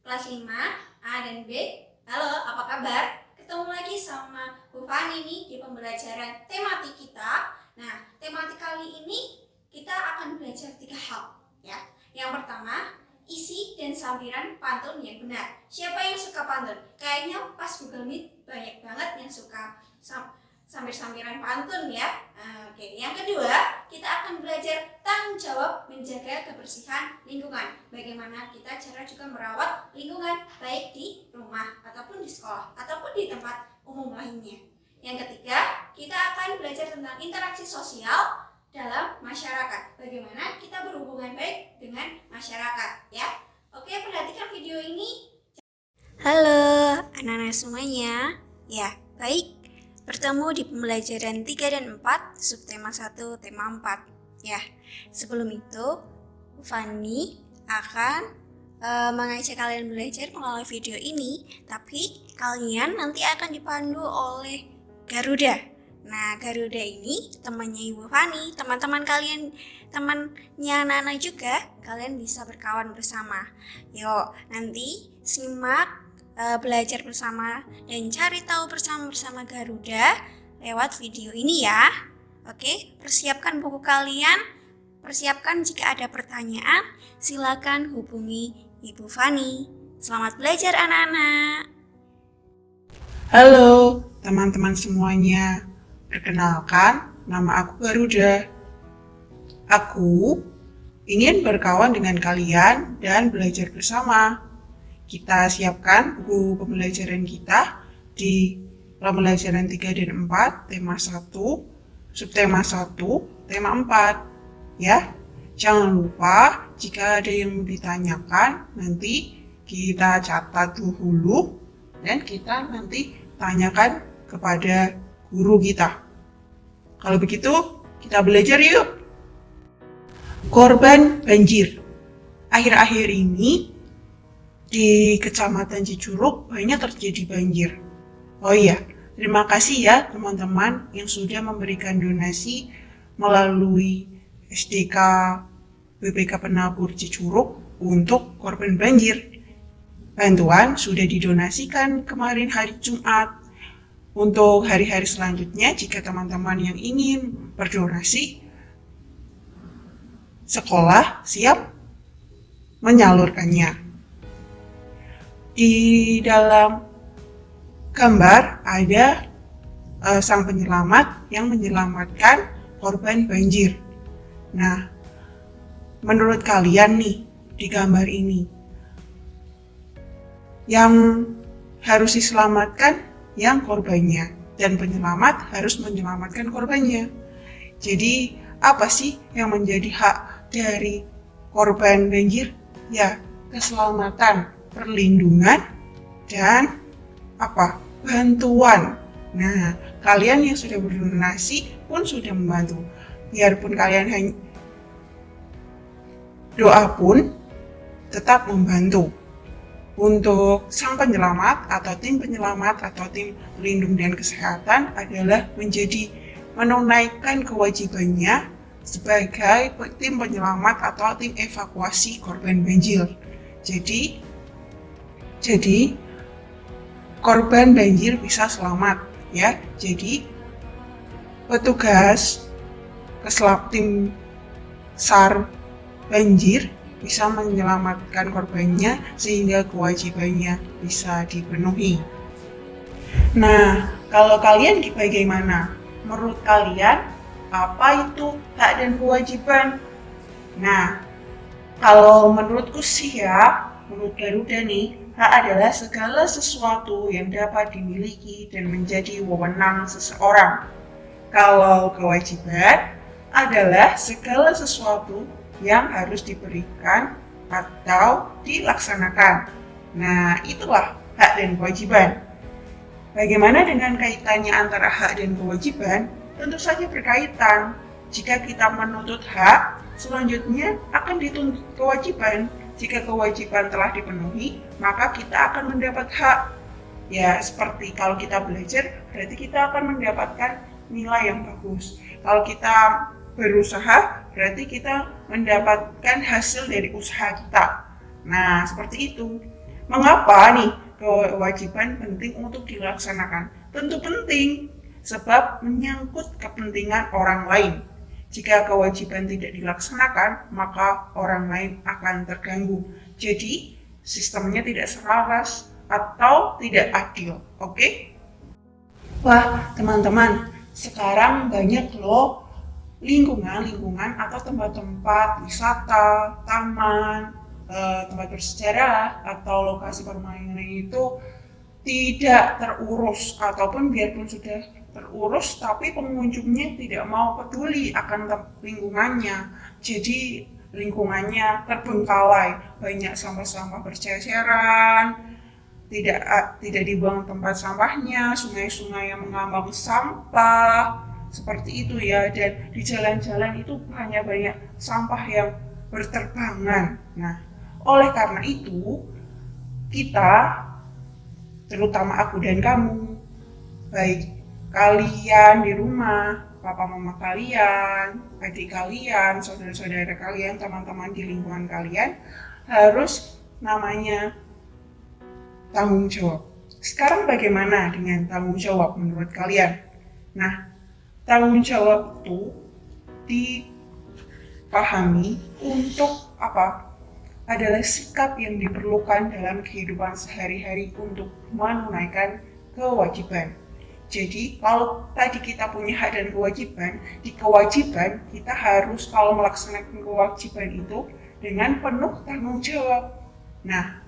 kelas 5 A dan B. Halo, apa kabar? Ketemu lagi sama Bu Fani nih di pembelajaran tematik kita. Nah, tematik kali ini kita akan belajar 3 hal ya. Yang pertama, isi dan sampiran pantun yang benar. Siapa yang suka pantun? Kayaknya pas Google Meet banyak banget yang suka sampiran pantun ya. Oke. Yang kedua, kita akan belajar tanggung jawab menjaga kebersihan lingkungan. Bagaimana kita cara juga merawat lingkungan baik di rumah ataupun di sekolah ataupun di tempat umum lainnya. Yang ketiga, kita akan belajar tentang interaksi sosial dalam masyarakat. Bagaimana kita berhubungan baik dengan masyarakat ya. Oke, perhatikan video ini. Halo anak-anak semuanya. Ya, baik. Bertemu di pembelajaran 3 dan 4, subtema 1, tema 4. Ya, sebelum itu, Fani akan mengajak kalian belajar melalui video ini, tapi kalian nanti akan dipandu oleh Garuda. Nah, Garuda ini temannya Ibu Fani, teman-teman kalian, temannya anak-anak juga, kalian bisa berkawan bersama. Yuk, nanti simak belajar bersama dan cari tahu bersama Garuda lewat video ini ya. Oke, persiapkan buku kalian, persiapkan jika ada pertanyaan, silakan hubungi Ibu Fani. Selamat belajar anak-anak. Halo teman-teman semuanya, perkenalkan nama aku Garuda. Aku ingin berkawan dengan kalian dan belajar bersama. Kita siapkan buku pembelajaran kita di pembelajaran 3 dan 4, tema 1, subtema 1, tema 4. Ya, jangan lupa jika ada yang mau ditanyakan, nanti kita catat dulu dan kita nanti tanyakan kepada guru kita. Kalau begitu, kita belajar yuk. Korban banjir. Akhir-akhir ini di Kecamatan Cicurug banyak terjadi banjir. Oh iya, terima kasih ya teman-teman yang sudah memberikan donasi melalui SDK BPK Penabur Cicurug untuk korban banjir. Bantuan sudah didonasikan kemarin hari Jumat. Untuk hari-hari selanjutnya, jika teman-teman yang ingin berdonasi, sekolah siap menyalurkannya. Di dalam gambar ada sang penyelamat yang menyelamatkan korban banjir. Nah, menurut kalian nih di gambar ini, yang harus diselamatkan yang korbannya dan penyelamat harus menyelamatkan korbannya. Jadi apa sih yang menjadi hak dari korban banjir? Ya, keselamatan, perlindungan, dan bantuan. Nah, kalian yang sudah berdonasi pun sudah membantu. Biarpun kalian hanya doa pun tetap membantu. Untuk sang penyelamat atau tim penyelamat atau tim pelindung dan kesehatan adalah menunaikan kewajibannya sebagai tim penyelamat atau tim evakuasi korban banjir. Jadi korban banjir bisa selamat ya. Jadi petugas tim SAR banjir bisa menyelamatkan korbannya sehingga kewajibannya bisa dipenuhi. Nah, kalau kalian bagaimana? Menurut kalian, apa itu hak dan kewajiban? Nah, kalau menurutku sih ya, menurut Garuda nih, hak adalah segala sesuatu yang dapat dimiliki dan menjadi wewenang seseorang. Kalau kewajiban adalah segala sesuatu yang harus diberikan atau dilaksanakan. Nah, itulah hak dan kewajiban. Bagaimana dengan kaitannya antara hak dan kewajiban? Tentu saja berkaitan. Jika kita menuntut hak, selanjutnya akan dituntut kewajiban. Jika kewajiban telah dipenuhi, maka kita akan mendapat hak. Ya, seperti kalau kita belajar, berarti kita akan mendapatkan nilai yang bagus. Kalau kita berusaha, berarti kita mendapatkan hasil dari usaha kita. Nah, seperti itu. Mengapa nih kewajiban penting untuk dilaksanakan? Tentu penting, sebab menyangkut kepentingan orang lain. Jika kewajiban tidak dilaksanakan, maka orang lain akan terganggu. Jadi, sistemnya tidak selaras atau tidak adil. Oke? Wah, teman-teman, sekarang banyak loh lingkungan atau tempat-tempat wisata, taman, tempat bersejarah atau lokasi permainan itu tidak terurus, ataupun biarpun sudah terurus tapi pengunjungnya tidak mau peduli akan lingkungannya. Jadi lingkungannya terbengkalai, banyak sampah-sampah berceceran, tidak dibuang tempat sampahnya, sungai-sungai yang mengambang sampah, seperti itu ya. Dan di jalan-jalan itu hanya banyak sampah yang berterbangan. Nah, oleh karena itu kita, terutama aku dan kamu, baik kalian di rumah, papa mama kalian, adik kalian, saudara-saudara kalian, teman-teman di lingkungan kalian, harus namanya tanggung jawab. Sekarang bagaimana dengan tanggung jawab menurut kalian? Nah, tanggung jawab itu dipahami untuk apa? Adalah sikap yang diperlukan dalam kehidupan sehari-hari untuk menunaikan kewajiban. Jadi kalau tadi kita punya hak dan kewajiban, di kewajiban kita harus kalau melaksanakan kewajiban itu dengan penuh tanggung jawab. Nah,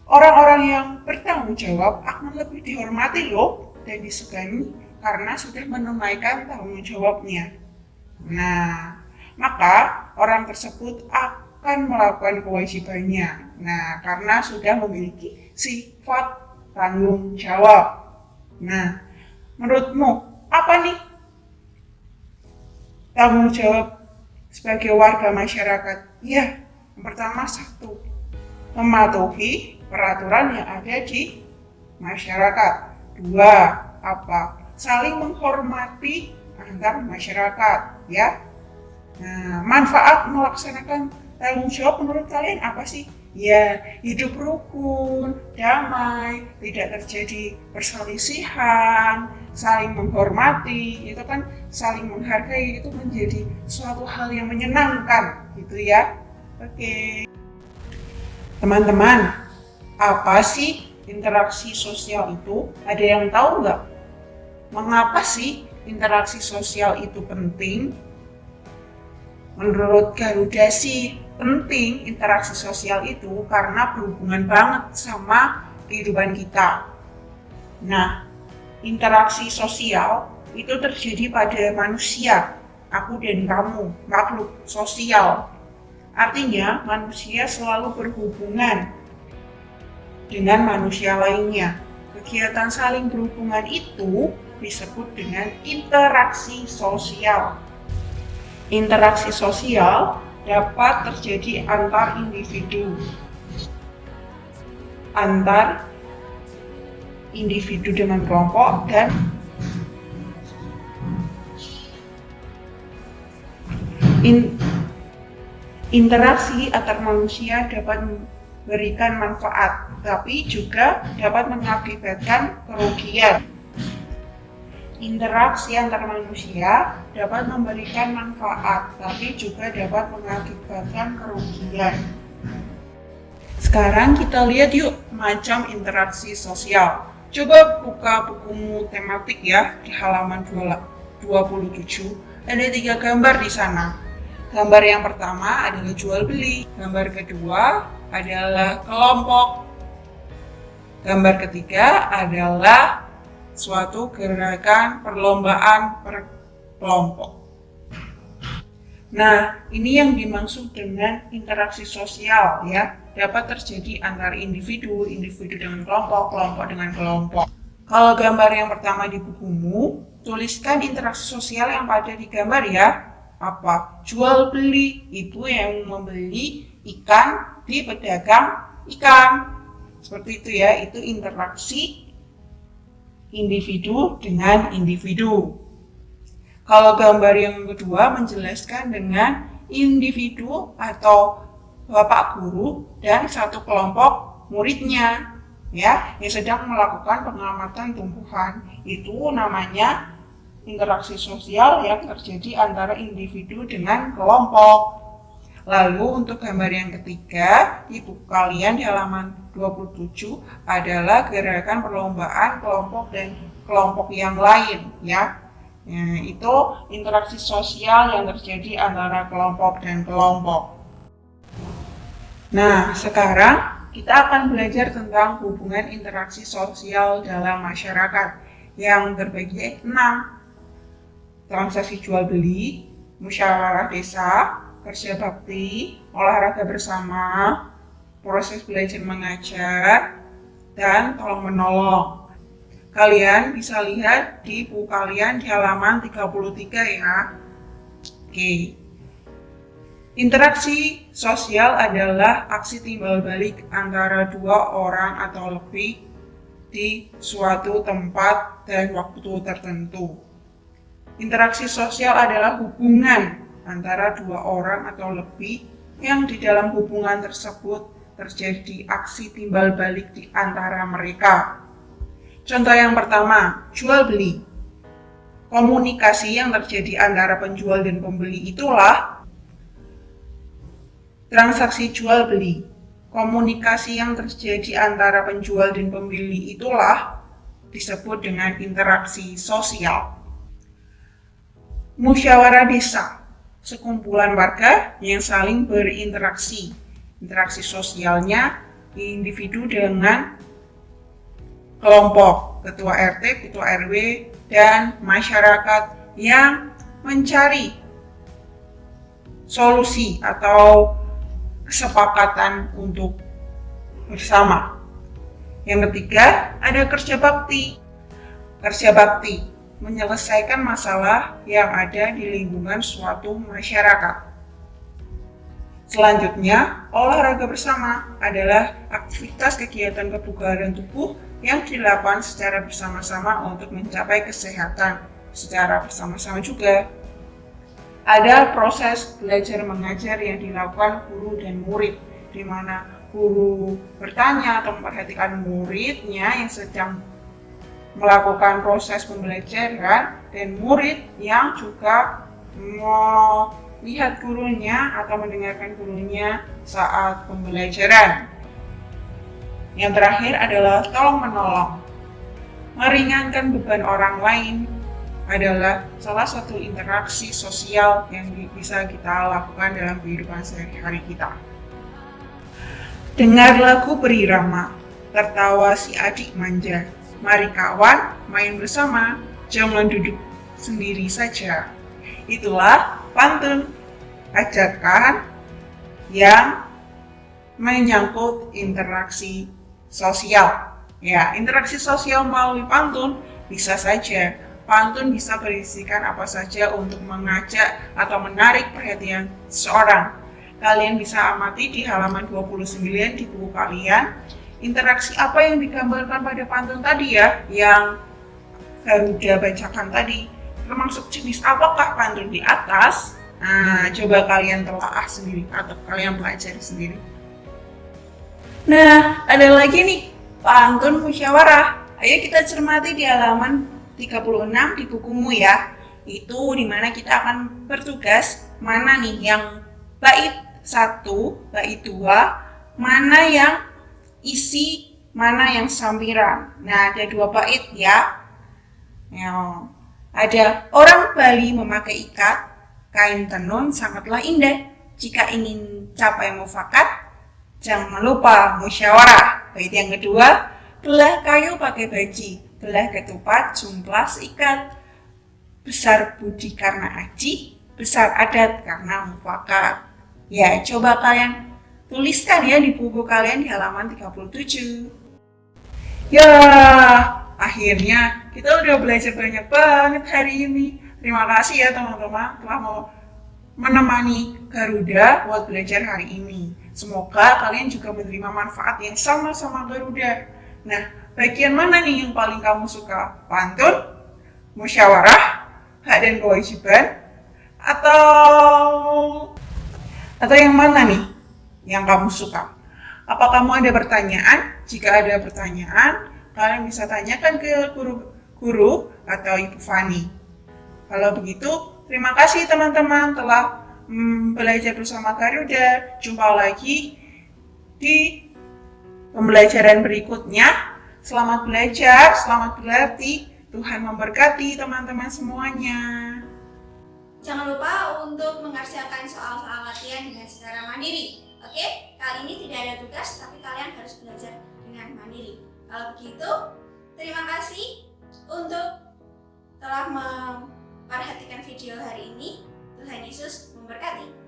orang-orang yang bertanggung jawab akan lebih dihormati loh dan disegani karena sudah menunaikan tanggung jawabnya. Nah, maka orang tersebut akan melakukan kewajibannya. Nah, karena sudah memiliki sifat tanggung jawab. Nah, menurutmu apa nih tanggung jawab sebagai warga masyarakat? Ya, yang pertama satu, mematuhi peraturan yang ada di masyarakat. Dua, apa? Saling menghormati antar masyarakat, ya. Nah, manfaat melaksanakan tanggung jawab menurut kalian apa sih? Ya, hidup rukun, damai, tidak terjadi perselisihan, saling menghormati, itu kan saling menghargai, itu menjadi suatu hal yang menyenangkan, gitu ya. Oke. Teman-teman, apa sih interaksi sosial itu? Ada yang tahu nggak? Mengapa sih interaksi sosial itu penting? Menurut Garuda sih penting interaksi sosial itu karena berhubungan banget sama kehidupan kita. Nah, interaksi sosial itu terjadi pada manusia, aku dan kamu, makhluk sosial. Artinya manusia selalu berhubungan dengan manusia lainnya. Kegiatan saling berhubungan itu disebut dengan interaksi sosial. Interaksi sosial dapat terjadi antar individu dengan kelompok, dan interaksi antar manusia dapat memberikan manfaat, tapi juga dapat mengakibatkan kerugian. Interaksi antar manusia dapat memberikan manfaat, tapi juga dapat mengakibatkan kerugian. Sekarang kita lihat yuk macam interaksi sosial. Coba buka bukumu tematik ya, di halaman 27. Ada 3 gambar di sana. Gambar yang pertama adalah jual beli, gambar kedua adalah kelompok, gambar ketiga adalah suatu gerakan perlombaan per kelompok. Nah, ini yang dimaksud dengan interaksi sosial ya. Dapat terjadi antara individu dengan kelompok, kelompok dengan kelompok. Kalau gambar yang pertama di bukumu, tuliskan interaksi sosial yang ada di gambar ya. Apa? Jual beli, itu yang membeli ikan di pedagang ikan. Seperti itu ya, itu interaksi individu dengan individu. Kalau gambar yang kedua menjelaskan dengan individu atau bapak guru dan satu kelompok muridnya, ya, yang sedang melakukan pengamatan tumbuhan. Itu namanya interaksi sosial yang terjadi antara individu dengan kelompok. Lalu untuk gambar yang ketiga, di buku kalian di halaman 27 adalah gerakan perlombaan kelompok dan kelompok yang lain, ya. Nah, itu interaksi sosial yang terjadi antara kelompok dan kelompok. Nah, sekarang kita akan belajar tentang hubungan interaksi sosial dalam masyarakat yang terbagi 6. Transaksi jual beli, musyawarah desa, kerja bakti, olahraga bersama, proses belajar mengajar, dan tolong menolong. Kalian bisa lihat di buku kalian di halaman 33 ya. Oke. Interaksi sosial adalah aksi timbal balik antara dua orang atau lebih di suatu tempat dan waktu tertentu. Interaksi sosial adalah hubungan antara dua orang atau lebih yang di dalam hubungan tersebut terjadi aksi timbal balik di antara mereka. Contoh yang pertama, jual beli. Komunikasi yang terjadi antara penjual dan pembeli itulah transaksi jual beli. Komunikasi yang terjadi antara penjual dan pembeli itulah disebut dengan interaksi sosial. Musyawarah desa. Sekumpulan warga yang saling berinteraksi. Interaksi sosialnya individu dengan kelompok, ketua RT, ketua RW, dan masyarakat yang mencari solusi atau kesepakatan untuk bersama. Yang ketiga, ada kerja bakti. Kerja bakti menyelesaikan masalah yang ada di lingkungan suatu masyarakat. Selanjutnya, olahraga bersama adalah aktivitas kegiatan kebugaran tubuh yang dilakukan secara bersama-sama untuk mencapai kesehatan secara bersama-sama juga. Ada proses belajar mengajar yang dilakukan guru dan murid, di mana guru bertanya atau memperhatikan muridnya yang sedang melakukan proses pembelajaran dan murid yang juga melihat gurunya atau mendengarkan gurunya saat pembelajaran. Yang terakhir adalah tolong menolong. Meringankan beban orang lain adalah salah satu interaksi sosial yang bisa kita lakukan dalam kehidupan sehari-hari kita. Dengar lagu berirama, tertawa si adik manja. Mari kawan, main bersama, jangan duduk sendiri saja. Itulah pantun ajakan yang menyangkut interaksi sosial. Ya, interaksi sosial melalui pantun bisa saja. Pantun bisa berisikan apa saja untuk mengajak atau menarik perhatian seseorang. Kalian bisa amati di halaman 29 di buku kalian. Interaksi apa yang digambarkan pada pantun tadi ya, yang Garuda bacakan tadi, termasuk jenis apakah pantun di atas? Nah, coba kalian telaah sendiri atau kalian pelajari sendiri. Nah, ada lagi nih, pantun musyawarah. Ayo kita cermati di halaman 36 di bukumu ya. Itu dimana kita akan bertugas mana nih yang bait 1, bait 2, mana yang isi, mana yang sampiran. Nah, ada 2 bait ya. Ada orang Bali memakai ikat, kain tenun sangatlah indah. Jika ingin capai mufakat, jangan lupa musyawarah. Bait yang kedua, belah kayu pakai baji, belah ketupat jumplah seikat. Besar budi karena aji, besar adat karena mufakat. Ya, coba kalian tuliskan ya di buku kalian di halaman 37. Ya, akhirnya kita udah belajar banyak banget hari ini. Terima kasih ya teman-teman telah mau menemani Garuda buat belajar hari ini. Semoga kalian juga menerima manfaat yang sama Garuda. Nah, bagian mana nih yang paling kamu suka? Pantun, musyawarah, hak dan kewajiban, atau yang mana nih yang kamu suka? Apa kamu ada pertanyaan? Jika ada pertanyaan, kalian bisa tanyakan ke guru atau Ibu Fani. Kalau begitu, terima kasih teman-teman telah belajar bersama Garuda. Jumpa lagi di pembelajaran berikutnya. Selamat belajar, selamat berlatih. Tuhan memberkati teman-teman semuanya. Jangan lupa untuk mengerjakan soal-soal latihan dengan secara mandiri. Oke, kali ini tidak ada tugas, tapi kalian harus belajar dengan mandiri. Kalau begitu, terima kasih untuk telah memperhatikan video hari ini. Tuhan Yesus memberkati.